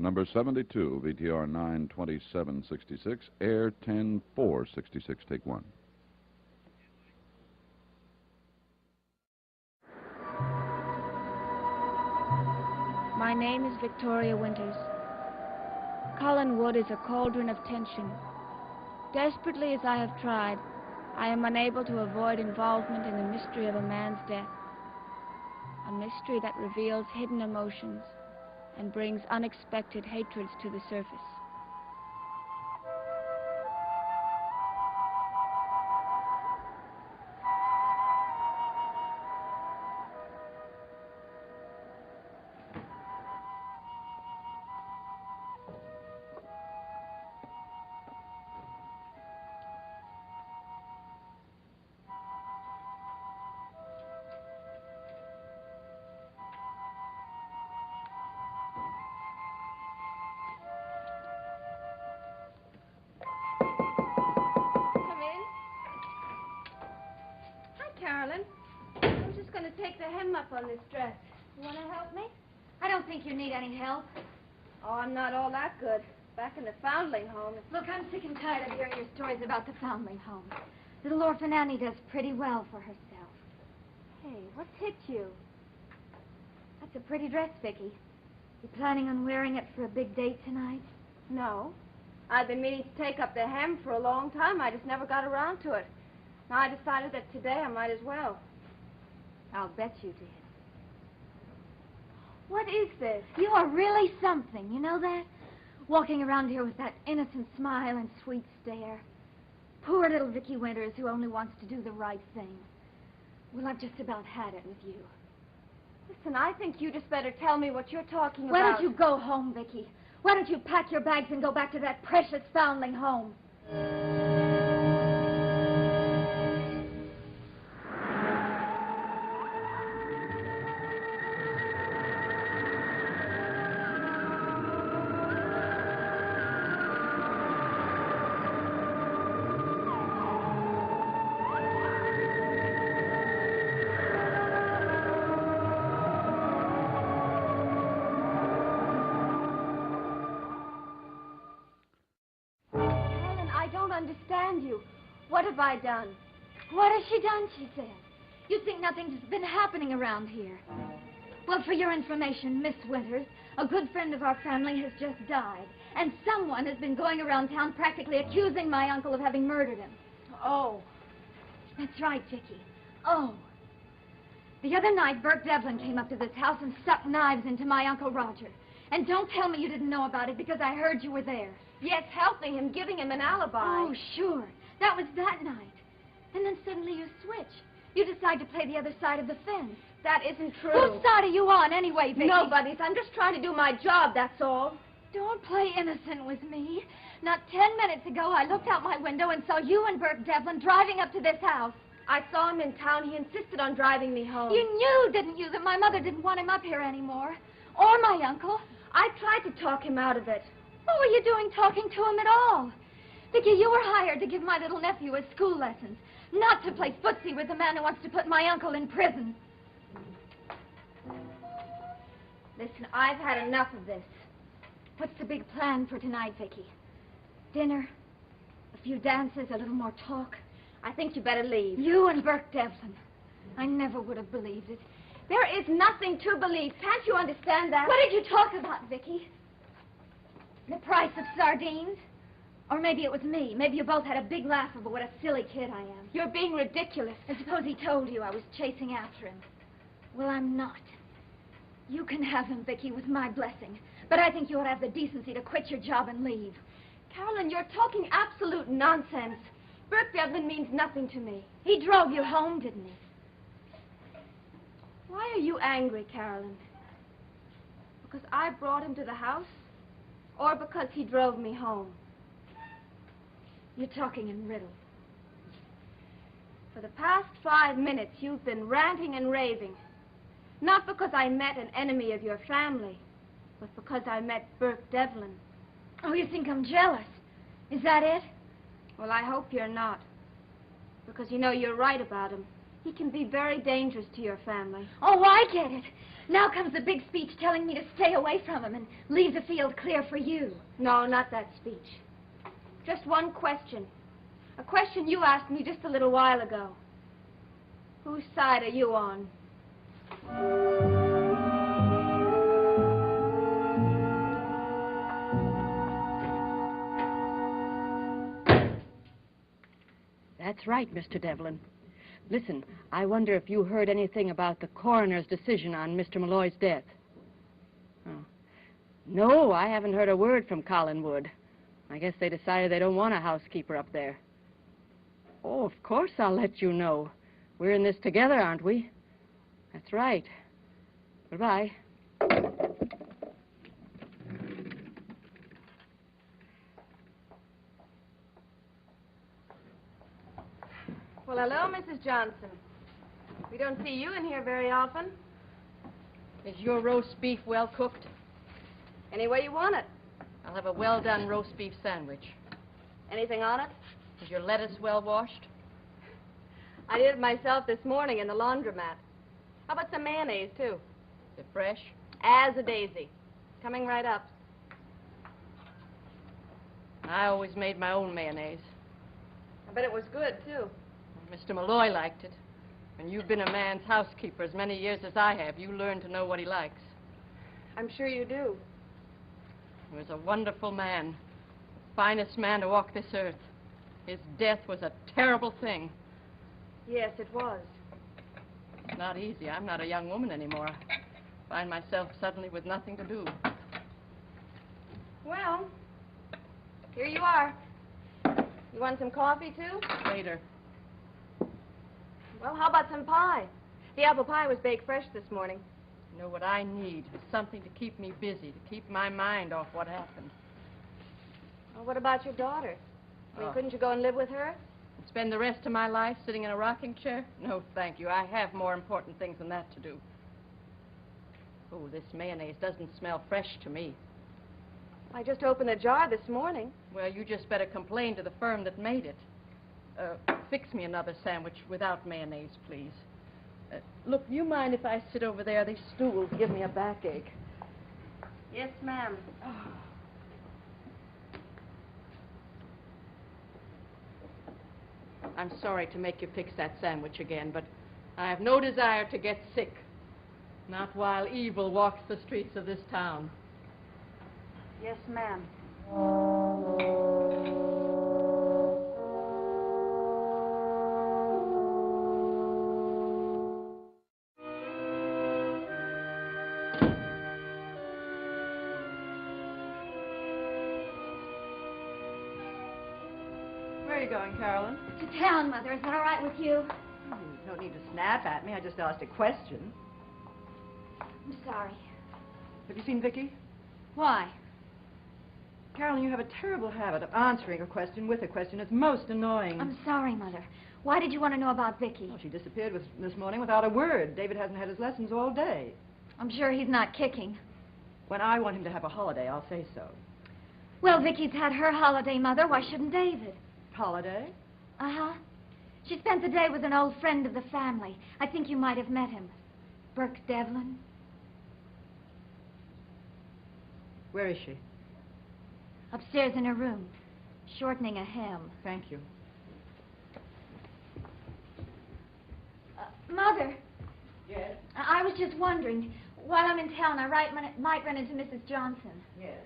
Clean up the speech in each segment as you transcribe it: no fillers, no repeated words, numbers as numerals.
number 72, VTR 92766, air 10466, take one. My name is Victoria Winters. Collinwood is a cauldron of tension. Desperately as I have tried, I am unable to avoid involvement in the mystery of a man's death. A mystery that reveals hidden emotions and brings unexpected hatreds to the surface. Carolyn, I'm just going to take the hem up on this dress. You want to help me? I don't think you need any help. Oh, I'm not all that good. Back in the foundling home. Look, I'm sick and tired of hearing your stories about the foundling home. Little orphan Annie does pretty well for herself. Hey, what's hit you? That's a pretty dress, Vicky. You planning on wearing it for a big date tonight? No. I've been meaning to take up the hem for a long time. I just never got around to it. Now I decided that today I might as well. I'll bet you did. What is this? You are really something, you know that? Walking around here with that innocent smile and sweet stare. Poor little Vicky Winters who only wants to do the right thing. Well, I've just about had it with you. Listen, I think you just better tell me what you're talking about. Why don't you go home, Vicky? Why don't you pack your bags and go back to that precious foundling home? Understand you. What have I done? What has she done, she says? You think nothing's been happening around here. Well, for your information, Miss Winters, a good friend of our family has just died. And someone has been going around town practically accusing my uncle of having murdered him. Oh. That's right, Vicky. Oh. The other night, Burke Devlin came up to this house and stuck knives into my Uncle Roger. And don't tell me you didn't know about it because I heard you were there. Yes, helping him, giving him an alibi. Oh, sure. That was that night. And then suddenly you switch. You decide to play the other side of the fence. That isn't true. Whose side are you on anyway, Vicky? Nobody's. I'm just trying to do my job, that's all. Don't play innocent with me. Not 10 minutes ago, I looked out my window and saw you and Burke Devlin driving up to this house. I saw him in town. He insisted on driving me home. You knew, didn't you, that my mother didn't want him up here anymore? Or my uncle? I tried to talk him out of it. What were you doing talking to him at all? Vicky, you were hired to give my little nephew his school lessons, not to play footsie with the man who wants to put my uncle in prison. Listen, I've had enough of this. What's the big plan for tonight, Vicky? Dinner? A few dances? A little more talk? I think you better leave. You and Burke Devlin. I never would have believed it. There is nothing to believe. Can't you understand that? What did you talk about, Vicky? The price of sardines? Or maybe it was me. Maybe you both had a big laugh over what a silly kid I am. You're being ridiculous. I suppose he told you I was chasing after him. Well, I'm not. You can have him, Vicky, with my blessing. But I think you ought to have the decency to quit your job and leave. Carolyn, you're talking absolute nonsense. Burke Devlin means nothing to me. He drove you home, didn't he? Why are you angry, Carolyn? Because I brought him to the house? Or because he drove me home? You're talking in riddles. For the past 5 minutes, you've been ranting and raving. Not because I met an enemy of your family, but because I met Burke Devlin. Oh, you think I'm jealous? Is that it? Well, I hope you're not. Because you know you're right about him. He can be very dangerous to your family. Oh, I get it. Now comes the big speech telling me to stay away from him and leave the field clear for you. No, not that speech. Just one question. A question you asked me just a little while ago. Whose side are you on? That's right, Mr. Devlin. Listen, I wonder if you heard anything about the coroner's decision on Mr. Malloy's death. Oh. No, I haven't heard a word from Collinwood. I guess they decided they don't want a housekeeper up there. Oh, of course I'll let you know. We're in this together, aren't we? That's right. Goodbye. Well, hello, Mrs. Johnson. We don't see you in here very often. Is your roast beef well cooked? Any way you want it. I'll have a well-done roast beef sandwich. Anything on it? Is your lettuce well washed? I did it myself this morning in the laundromat. How about some mayonnaise, too? Is it fresh? As a daisy. Coming right up. I always made my own mayonnaise. I bet it was good, too. Mr. Malloy liked it. When you've been a man's housekeeper as many years as I have, you learn to know what he likes. I'm sure you do. He was a wonderful man. The finest man to walk this earth. His death was a terrible thing. Yes, it was. It's not easy. I'm not a young woman anymore. I find myself suddenly with nothing to do. Well, here you are. You want some coffee, too? Later. Well, how about some pie? The apple pie was baked fresh this morning. You know what I need is something to keep me busy, to keep my mind off what happened. Well, what about your daughter? I mean, Oh. couldn't you go and live with her? Spend the rest of my life sitting in a rocking chair? No, thank you. I have more important things than that to do. Oh, this mayonnaise doesn't smell fresh to me. I just opened a jar this morning. Well, you just better complain to the firm that made it. Fix me another sandwich without mayonnaise, please. Look, you mind if I sit over there? These stools give me a backache. Yes, ma'am. I'm sorry to make you fix that sandwich again, but I have no desire to get sick. Not while evil walks the streets of this town. Yes, ma'am. Where are you going, Carolyn? To town, Mother. Is that all right with you? You don't need to snap at me. I just asked a question. I'm sorry. Have you seen Vicky? Why? Carolyn, you have a terrible habit of answering a question with a question. It's most annoying. I'm sorry, Mother. Why did you want to know about Vicky? Well, she disappeared this morning without a word. David hasn't had his lessons all day. I'm sure he's not kicking. When I want him to have a holiday, I'll say so. Well, Vicky's had her holiday, Mother. Why shouldn't David? Holiday? Uh-huh. She spent the day with an old friend of the family. I think you might have met him. Burke Devlin. Where is she? Upstairs in her room, shortening a hem. Thank you. Mother. Yes? I was just wondering, while I'm in town, I might run into Mrs. Johnson. Yes.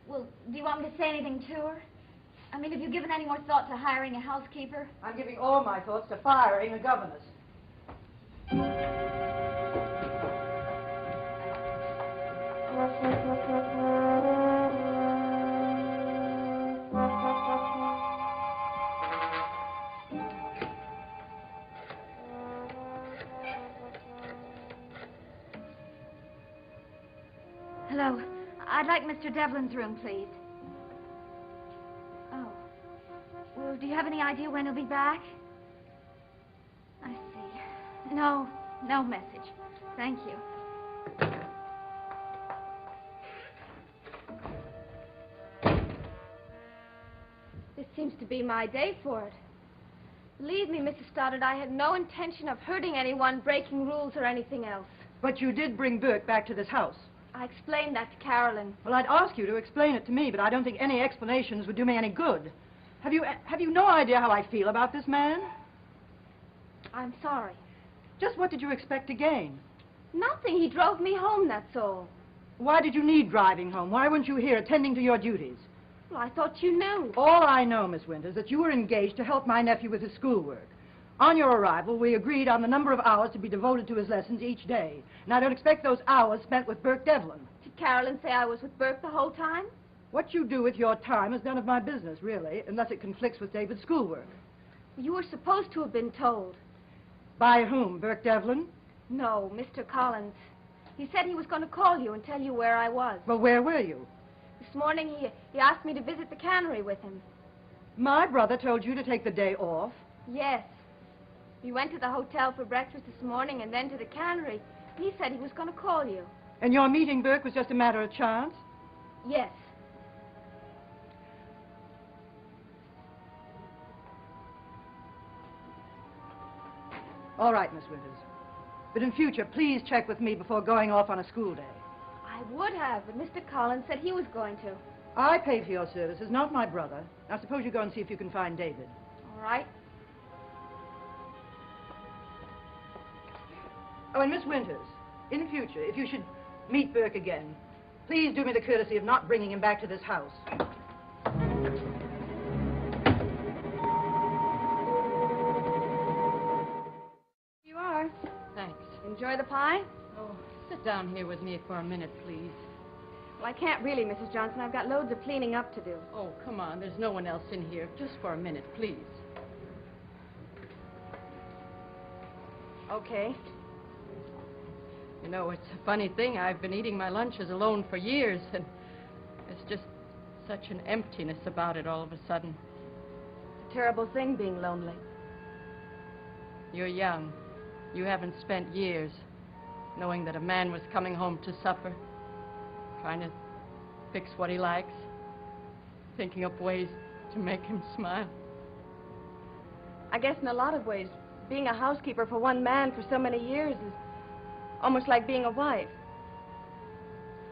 Well, do you want me to say anything to her? I mean, have you given any more thought to hiring a housekeeper? I'm giving all my thoughts to firing a governess. Hello. I'd like Mr. Devlin's room, please. Oh. Well, do you have any idea when he'll be back? I see. No message. Thank you. This seems to be my day for it. Believe me, Mrs. Stoddard, I had no intention of hurting anyone, breaking rules, or anything else. But you did bring Burke back to this house. I explained that to Carolyn. Well, I'd ask you to explain it to me, but I don't think any explanations would do me any good. Have you no idea how I feel about this man? I'm sorry. Just what did you expect to gain? Nothing. He drove me home, that's all. Why did you need driving home? Why weren't you here attending to your duties? Well, I thought you knew. All I know, Miss Winters, that you were engaged to help my nephew with his schoolwork. On your arrival, we agreed on the number of hours to be devoted to his lessons each day. And I don't expect those hours spent with Burke Devlin. Did Carolyn say I was with Burke the whole time? What you do with your time is none of my business, really, unless it conflicts with David's schoolwork. You were supposed to have been told. By whom, Burke Devlin? No, Mr. Collins. He said he was going to call you and tell you where I was. Well, where were you? This morning he asked me to visit the cannery with him. My brother told you to take the day off? Yes. We went to the hotel for breakfast this morning and then to the cannery. He said he was going to call you. And your meeting Burke was just a matter of chance? Yes. All right, Miss Winters. But in future, please check with me before going off on a school day. I would have, but Mr. Collins said he was going to. I pay for your services, not my brother. Now, suppose you go and see if you can find David. All right. Oh, and Miss Winters, in future, if you should meet Burke again, please do me the courtesy of not bringing him back to this house. You are. Thanks. Enjoy the pie? Oh, sit down here with me for a minute, please. Well, I can't really, Mrs. Johnson. I've got loads of cleaning up to do. Oh, come on. There's no one else in here. Just for a minute, please. Okay. You know, it's a funny thing. I've been eating my lunches alone for years, and there's just such an emptiness about it all of a sudden. It's a terrible thing being lonely. You're young. You haven't spent years knowing that a man was coming home to supper, trying to fix what he likes, thinking up ways to make him smile. I guess in a lot of ways, being a housekeeper for one man for so many years is almost like being a wife.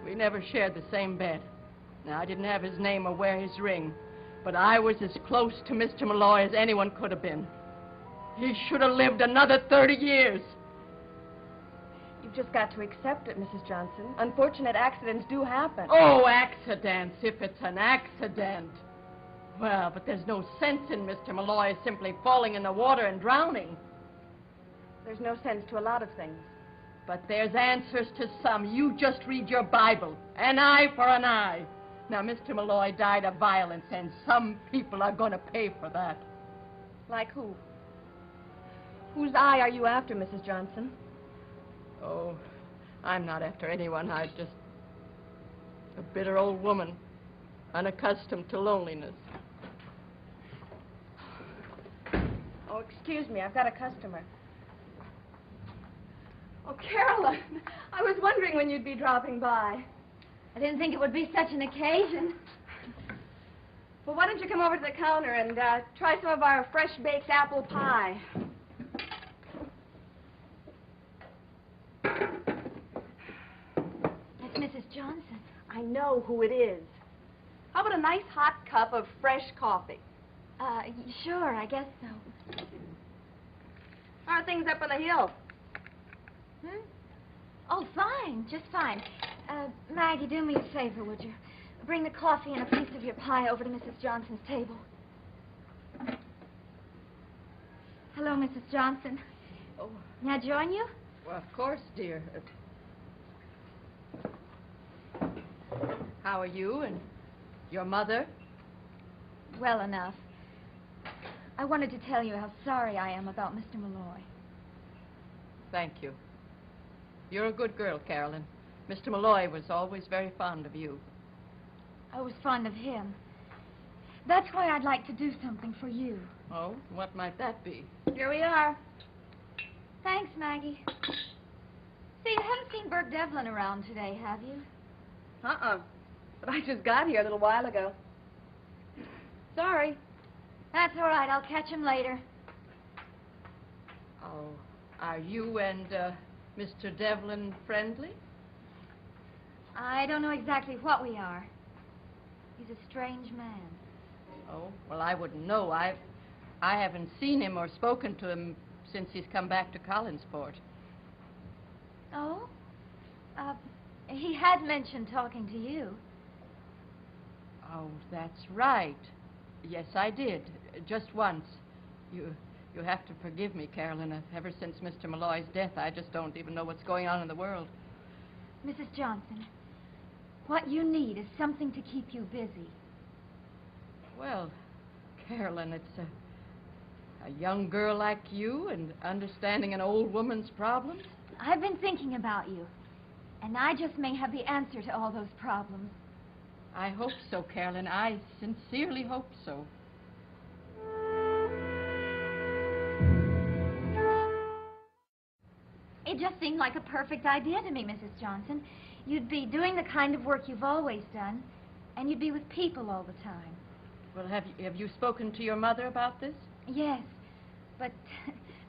We never shared the same bed. Now, I didn't have his name or wear his ring, but I was as close to Mr. Malloy as anyone could have been. He should have lived another 30 years. You've just got to accept it, Mrs. Johnson. Unfortunate accidents do happen. Oh, accidents, if it's an accident. Well, but there's no sense in Mr. Malloy simply falling in the water and drowning. There's no sense to a lot of things. But there's answers to some. You just read your Bible. An eye for an eye. Now, Mr. Malloy died of violence, and some people are going to pay for that. Like who? Whose eye are you after, Mrs. Johnson? Oh, I'm not after anyone. I'm just a bitter old woman, unaccustomed to loneliness. Oh, excuse me, I've got a customer. Oh, Carolyn, I was wondering when you'd be dropping by. I didn't think it would be such an occasion. Well, why don't you come over to the counter and try some of our fresh-baked apple pie? That's Mrs. Johnson. I know who it is. How about a nice hot cup of fresh coffee? Sure, I guess so. How are things up on the hill? Oh, fine, just fine. Maggie, do me a favor, would you? Bring the coffee and a piece of your pie over to Mrs. Johnson's table. Hello, Mrs. Johnson. Oh, May I join you? well, of course, dear. How are you and your mother? Well enough. I wanted to tell you how sorry I am about Mr. Malloy. Thank you. You're a good girl, Carolyn. Mr. Malloy was always very fond of you. I was fond of him. That's why I'd like to do something for you. Oh, what might that be? Here we are. Thanks, Maggie. Say, you haven't seen Burke Devlin around today, have you? Uh-uh. But I just got here a little while ago. Sorry. That's all right. I'll catch him later. Oh, are you and Mr. Devlin friendly? I don't know exactly what we are. He's a strange man. Oh, well, I wouldn't know. I haven't seen him or spoken to him since he's come back to Collinsport. Oh? He had mentioned talking to you. Oh, that's right. Yes, I did. Just once. You have to forgive me, Carolyn. Ever since Mr. Malloy's death, I just don't even know what's going on in the world. Mrs. Johnson, what you need is something to keep you busy. Well, Carolyn, it's a young girl like you and understanding an old woman's problems. I've been thinking about you, and I just may have the answer to all those problems. I hope so, Carolyn. I sincerely hope so. It just seemed like a perfect idea to me, Mrs. Johnson. You'd be doing the kind of work you've always done, and you'd be with people all the time. Well, have you spoken to your mother about this? Yes, but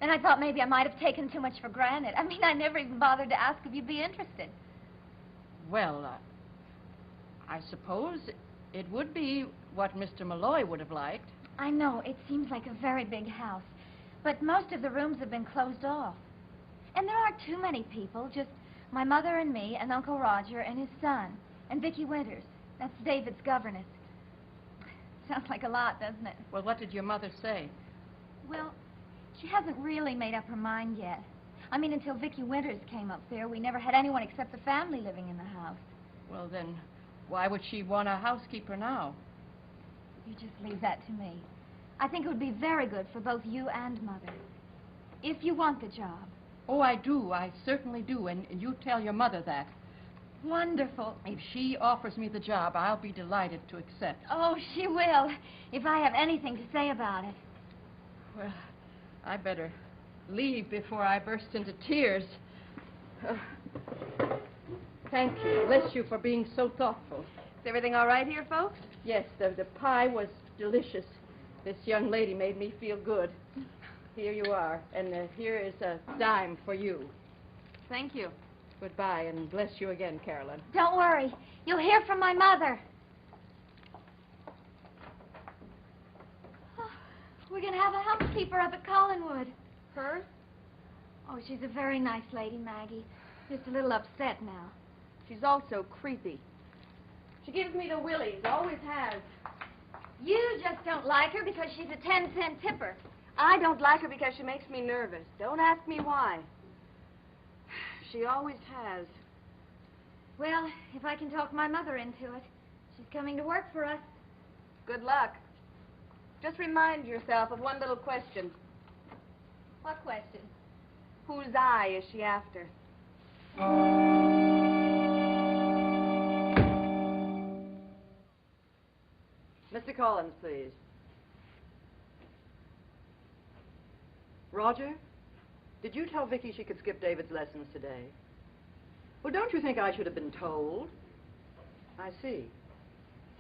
then I thought maybe I might have taken too much for granted. I mean, I never even bothered to ask if you'd be interested. Well, I suppose it would be what Mr. Malloy would have liked. I know, it seems like a very big house, but most of the rooms have been closed off. And there aren't too many people, just my mother and me and Uncle Roger and his son, and Vicki Winters. That's David's governess. Sounds like a lot, doesn't it? Well, what did your mother say? Well, she hasn't really made up her mind yet. I mean, until Vicki Winters came up there, we never had anyone except the family living in the house. Well, then, why would she want a housekeeper now? You just leave that to me. I think it would be very good for both you and Mother. If you want the job. Oh, I do. I certainly do. And you tell your mother that. Wonderful. If she offers me the job, I'll be delighted to accept. Oh, she will, if I have anything to say about it. Well, I better leave before I burst into tears. Thank you. Bless you for being so thoughtful. Is everything all right here, folks? Yes, the pie was delicious. This young lady made me feel good. Here you are, and here is a dime for you. Thank you. Goodbye, and bless you again, Carolyn. Don't worry. You'll hear from my mother. Oh, we're going to have a housekeeper up at Collinwood. Her? Oh, she's a very nice lady, Maggie. Just a little upset now. She's also creepy. She gives me the willies, always has. You just don't like her because she's a 10-cent tipper. I don't like her because she makes me nervous. Don't ask me why. She always has. Well, if I can talk my mother into it, she's coming to work for us. Good luck. Just remind yourself of one little question. What question? Whose eye is she after? Mr. Collins, please. Roger, did you tell Vicki she could skip David's lessons today? Well, don't you think I should have been told? I see.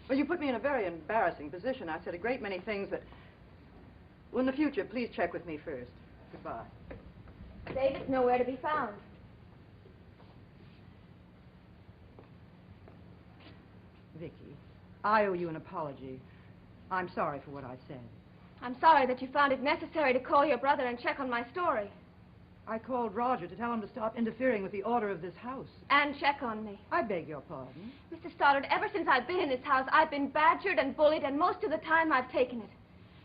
Well, you put me in a very embarrassing position. I've said a great many things that... Well, in the future, please check with me first. Goodbye. David's nowhere to be found. Vicki, I owe you an apology. I'm sorry for what I said. I'm sorry that you found it necessary to call your brother and check on my story. I called Roger to tell him to stop interfering with the order of this house. And check on me. I beg your pardon. Mr. Stoddard, ever since I've been in this house, I've been badgered and bullied, and most of the time I've taken it.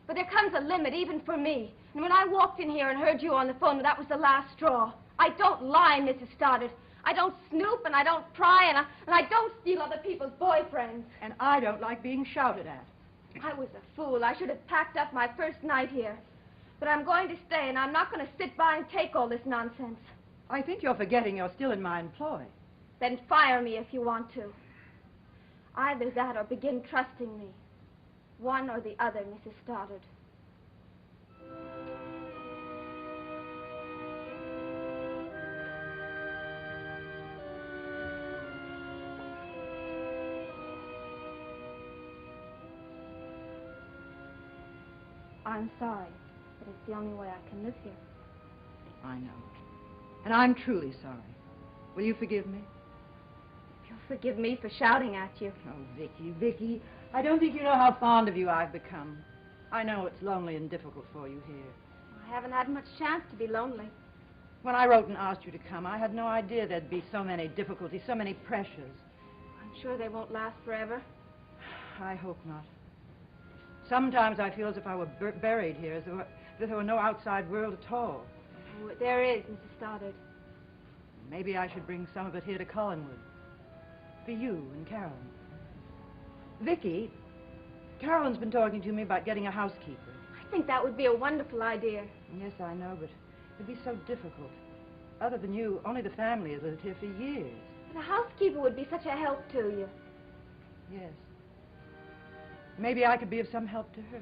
But there comes a limit, even for me. And when I walked in here and heard you on the phone, that was the last straw. I don't lie, Mrs. Stoddard. I don't snoop, and I don't pry, and I don't steal other people's boyfriends. And I don't like being shouted at. I was a fool. I should have packed up my first night here. But I'm going to stay, and I'm not going to sit by and take all this nonsense. I think you're forgetting you're still in my employ. Then fire me if you want to. Either that or begin trusting me. One or the other, Mrs. Stoddard. I'm sorry, but it's the only way I can live here. I know. And I'm truly sorry. Will you forgive me? You'll forgive me for shouting at you. Oh, Vicky, I don't think you know how fond of you I've become. I know it's lonely and difficult for you here. I haven't had much chance to be lonely. When I wrote and asked you to come, I had no idea there'd be so many difficulties, so many pressures. I'm sure they won't last forever. I hope not. Sometimes I feel as if I were buried here, as if there were no outside world at all. Oh, there is, Mrs. Stoddard. Maybe I should bring some of it here to Collinwood. For you and Carolyn. Vicky, Carolyn's been talking to me about getting a housekeeper. I think that would be a wonderful idea. Yes, I know, but it'd be so difficult. Other than you, only the family has lived here for years. But a housekeeper would be such a help to you. Yes. Maybe I could be of some help to her.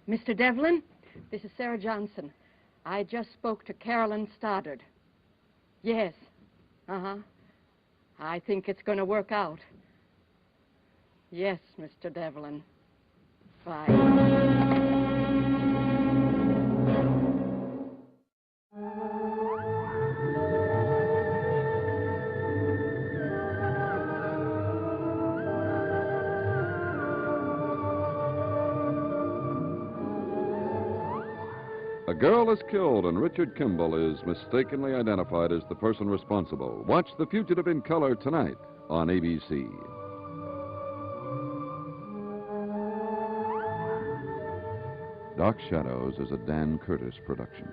Mr. Devlin, this is Sarah Johnson. I just spoke to Carolyn Stoddard. Yes. Uh-huh. I think it's going to work out. Yes, Mr. Devlin. Bye. A girl is killed and Richard Kimball is mistakenly identified as the person responsible. Watch The Fugitive in color tonight on ABC. Dark Shadows is a Dan Curtis production.